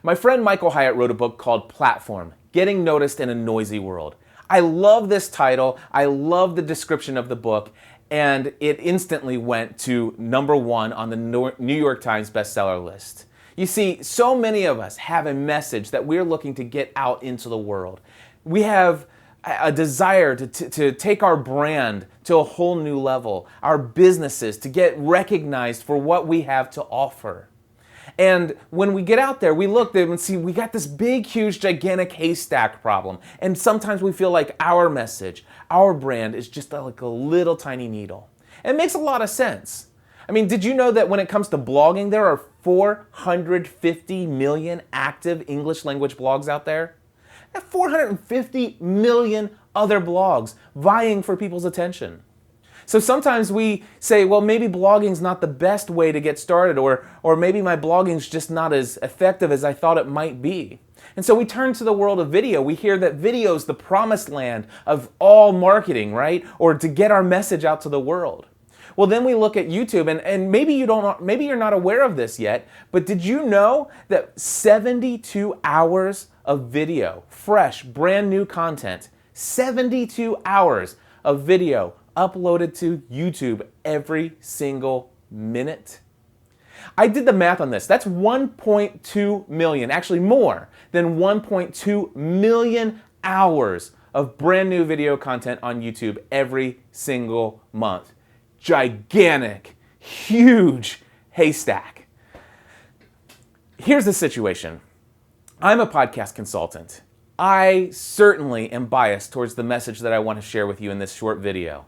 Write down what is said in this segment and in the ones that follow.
My friend Michael Hyatt wrote a book called Platform, Getting Noticed in a Noisy World. I love this title, I love the description of the book, and it instantly went to #1 on the New York Times bestseller list. You see, so many of us have a message that we're looking to get out into the world. We have a desire to take our brand to a whole new level, our businesses to get recognized for what we have to offer. And when we get out there, we look there and see we got this big, huge, gigantic haystack problem. And sometimes we feel like our message, our brand is just like a little tiny needle. And it makes a lot of sense. I mean, did you know that when it comes to blogging, there are 450 million active English language blogs out there? 450 million other blogs vying for people's attention. So sometimes we say, well, maybe blogging's not the best way to get started, or maybe my blogging's just not as effective as I thought it might be. And so we turn to the world of video. We hear that video is the promised land of all marketing, right? Or to get our message out to the world. Well, then we look at YouTube, and maybe you're not aware of this yet, but did you know that 72 hours of video, fresh, brand new content, 72 hours of video uploaded to YouTube every single minute? I did the math on this. That's 1.2 million, actually more than 1.2 million hours of brand new video content on YouTube every single month. Gigantic, huge haystack. Here's the situation. I'm a podcast consultant. I certainly am biased towards the message that I want to share with you in this short video.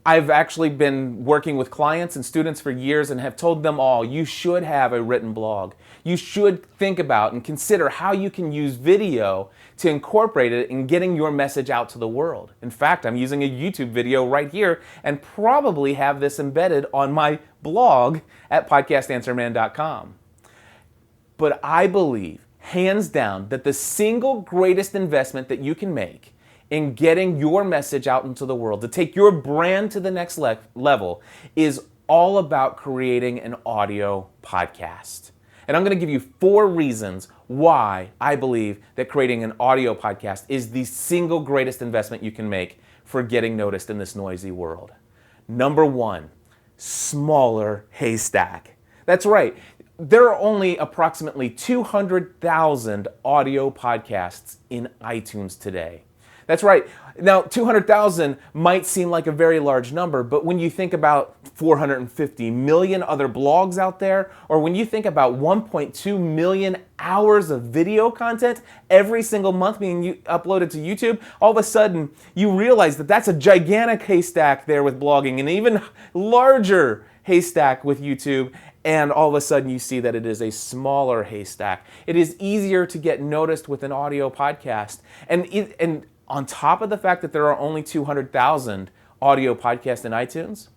I've actually been working with clients and students for years and have told them all, you should have a written blog. You should think about and consider how you can use video to incorporate it in getting your message out to the world. In fact, I'm using a YouTube video right here and probably have this embedded on my blog at podcastanswerman.com. But I believe, hands down, that the single greatest investment that you can make in getting your message out into the world, to take your brand to the next level, is all about creating an audio podcast. And I'm going to give you 4 reasons why I believe that creating an audio podcast is the single greatest investment you can make for getting noticed in this noisy world. #1, smaller haystack. That's right. There are only approximately 200,000 audio podcasts in iTunes today. That's right. Now, 200,000 might seem like a very large number, but when you think about 450 million other blogs out there, or when you think about 1.2 million hours of video content every single month being uploaded to YouTube, all of a sudden you realize that that's a gigantic haystack there with blogging, and even larger haystack with YouTube. And all of a sudden you see that it is a smaller haystack. It is easier to get noticed with an audio podcast. And on top of the fact that there are only 200,000 audio podcasts in iTunes,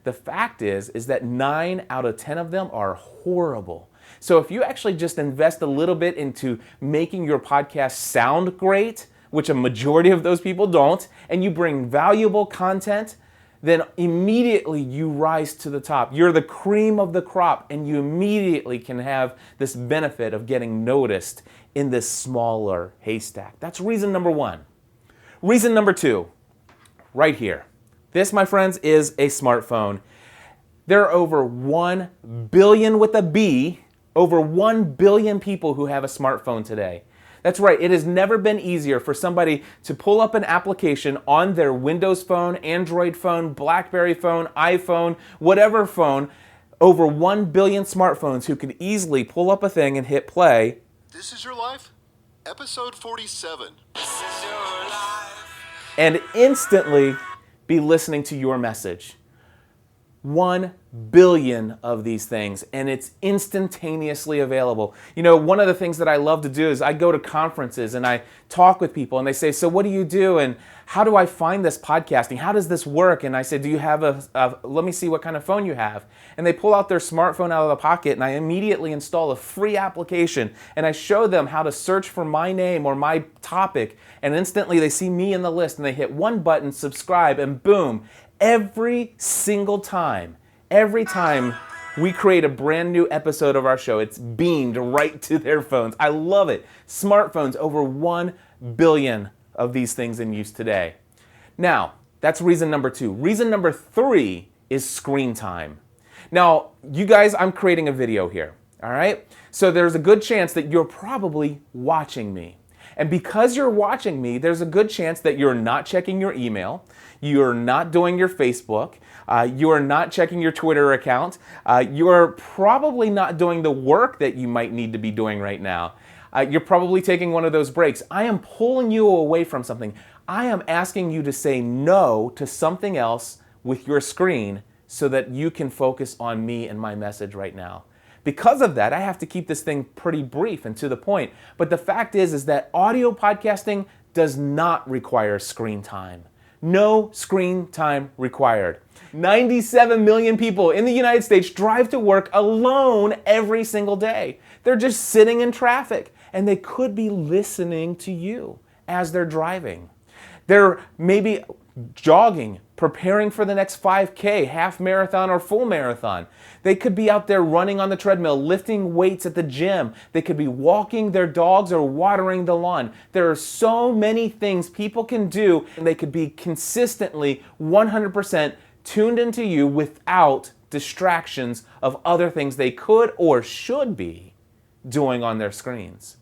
the fact is that 9 out of 10 of them are horrible. So if you actually just invest a little bit into making your podcast sound great, which a majority of those people don't, and you bring valuable content, then immediately you rise to the top. You're the cream of the crop, and you immediately can have this benefit of getting noticed in this smaller haystack. That's reason #1. Reason #2, right here. This, my friends, is a smartphone. There are over 1 billion with a B, over 1 billion people who have a smartphone today. That's right, it has never been easier for somebody to pull up an application on their Windows phone, Android phone, BlackBerry phone, iPhone, whatever phone, over 1 billion smartphones who could easily pull up a thing and hit play. This is your life? Episode 47. This is your life. And instantly be listening to your message. 1 billion of these things, and it's instantaneously available. You know, one of the things that I love to do is I go to conferences and I talk with people and they say, so what do you do and how do I find this podcasting? How does this work? And I say, do you have let me see what kind of phone you have. And they pull out their smartphone out of the pocket and I immediately install a free application and I show them how to search for my name or my topic, and instantly they see me in the list and they hit one button, subscribe, and boom, every single time, we create a brand new episode of our show. It's beamed right to their phones. I love it. Smartphones, over 1 billion of these things in use today. Now, that's reason number 2. Reason number 3 is screen time. Now, you guys, I'm creating a video here, all right? So there's a good chance that you're probably watching me. And because you're watching me, there's a good chance that you're not checking your email, you're not doing your Facebook, you're not checking your Twitter account, you're probably not doing the work that you might need to be doing right now. You're probably taking one of those breaks. I am pulling you away from something. I am asking you to say no to something else with your screen so that you can focus on me and my message right now. Because of that, I have to keep this thing pretty brief and to the point. But the fact is that audio podcasting does not require screen time. No screen time required. 97 million people in the United States drive to work alone every single day. They're just sitting in traffic, and they could be listening to you as they're driving. They're maybe jogging, preparing for the next 5K, half marathon or full marathon. They could be out there running on the treadmill, lifting weights at the gym. They could be walking their dogs or watering the lawn. There are so many things people can do, and they could be consistently 100% tuned into you without distractions of other things they could or should be doing on their screens.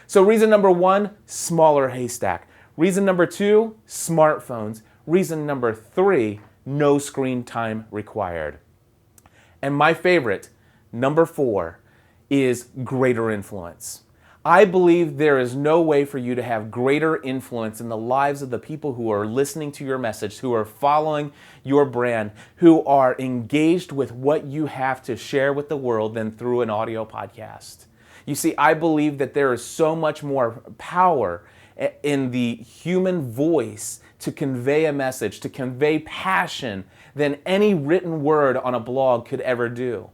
So reason number 1, smaller haystack. Reason number 2, smartphones. Reason number 3, no screen time required. And my favorite, number 4, is greater influence. I believe there is no way for you to have greater influence in the lives of the people who are listening to your message, who are following your brand, who are engaged with what you have to share with the world than through an audio podcast. You see, I believe that there is so much more power in the human voice to convey a message, to convey passion than any written word on a blog could ever do.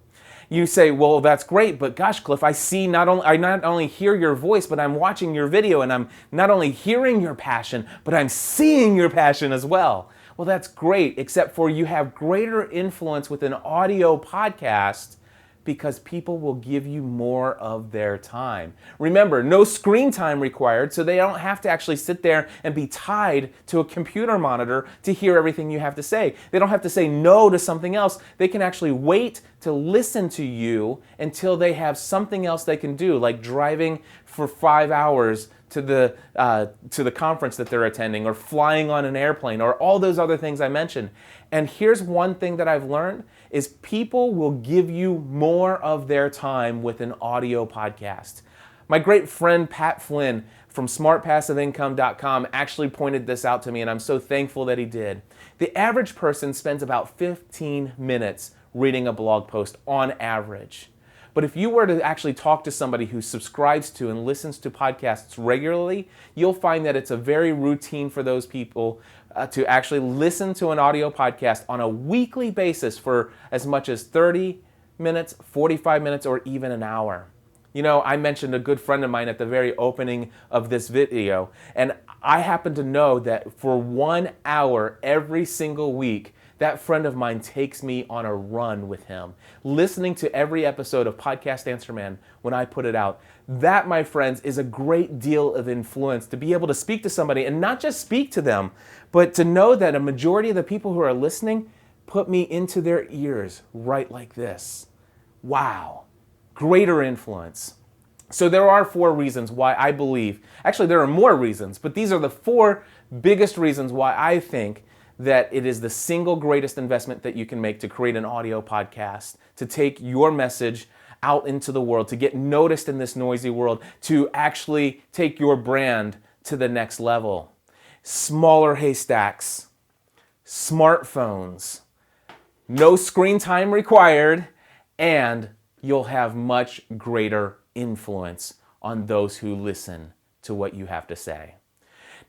You say, well, that's great, but gosh, Cliff, I not only hear your voice, but I'm watching your video, and I'm not only hearing your passion, but I'm seeing your passion as well. Well, that's great, except for you have greater influence with an audio podcast because people will give you more of their time. Remember, no screen time required, so they don't have to actually sit there and be tied to a computer monitor to hear everything you have to say. They don't have to say no to something else. They can actually wait to listen to you until they have something else they can do, like driving for 5 hours to the conference that they're attending, or flying on an airplane, or all those other things I mentioned. And here's one thing that I've learned is people will give you more of their time with an audio podcast. My great friend Pat Flynn from smartpassiveincome.com actually pointed this out to me, and I'm so thankful that he did. The average person spends about 15 minutes reading a blog post on average. But if you were to actually talk to somebody who subscribes to and listens to podcasts regularly, you'll find that it's a very routine for those people to actually listen to an audio podcast on a weekly basis for as much as 30 minutes, 45 minutes, or even an hour. You know, I mentioned a good friend of mine at the very opening of this video, and I happen to know that for 1 hour every single week, that friend of mine takes me on a run with him, listening to every episode of Podcast Answer Man when I put it out. That, my friends, is a great deal of influence to be able to speak to somebody and not just speak to them, but to know that a majority of the people who are listening put me into their ears right like this. Wow, greater influence. So there are 4 reasons why I believe, actually there are more reasons, but these are the 4 biggest reasons why I think that it is the single greatest investment that you can make to create an audio podcast, to take your message out into the world, to get noticed in this noisy world, to actually take your brand to the next level. Smaller haystacks, smartphones, no screen time required, and you'll have much greater influence on those who listen to what you have to say.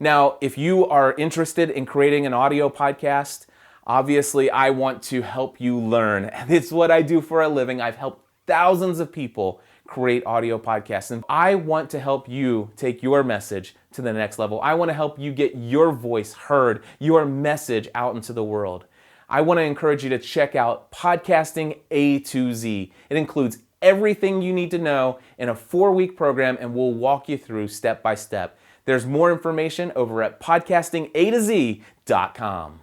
Now, if you are interested in creating an audio podcast, obviously I want to help you learn. It's what I do for a living. I've helped thousands of people create audio podcasts, and I want to help you take your message to the next level. I want to help you get your voice heard, your message out into the world. I want to encourage you to check out Podcasting A to Z. It includes everything you need to know in a 4-week program, and we'll walk you through step by step. There's more information over at podcastingatoz.com.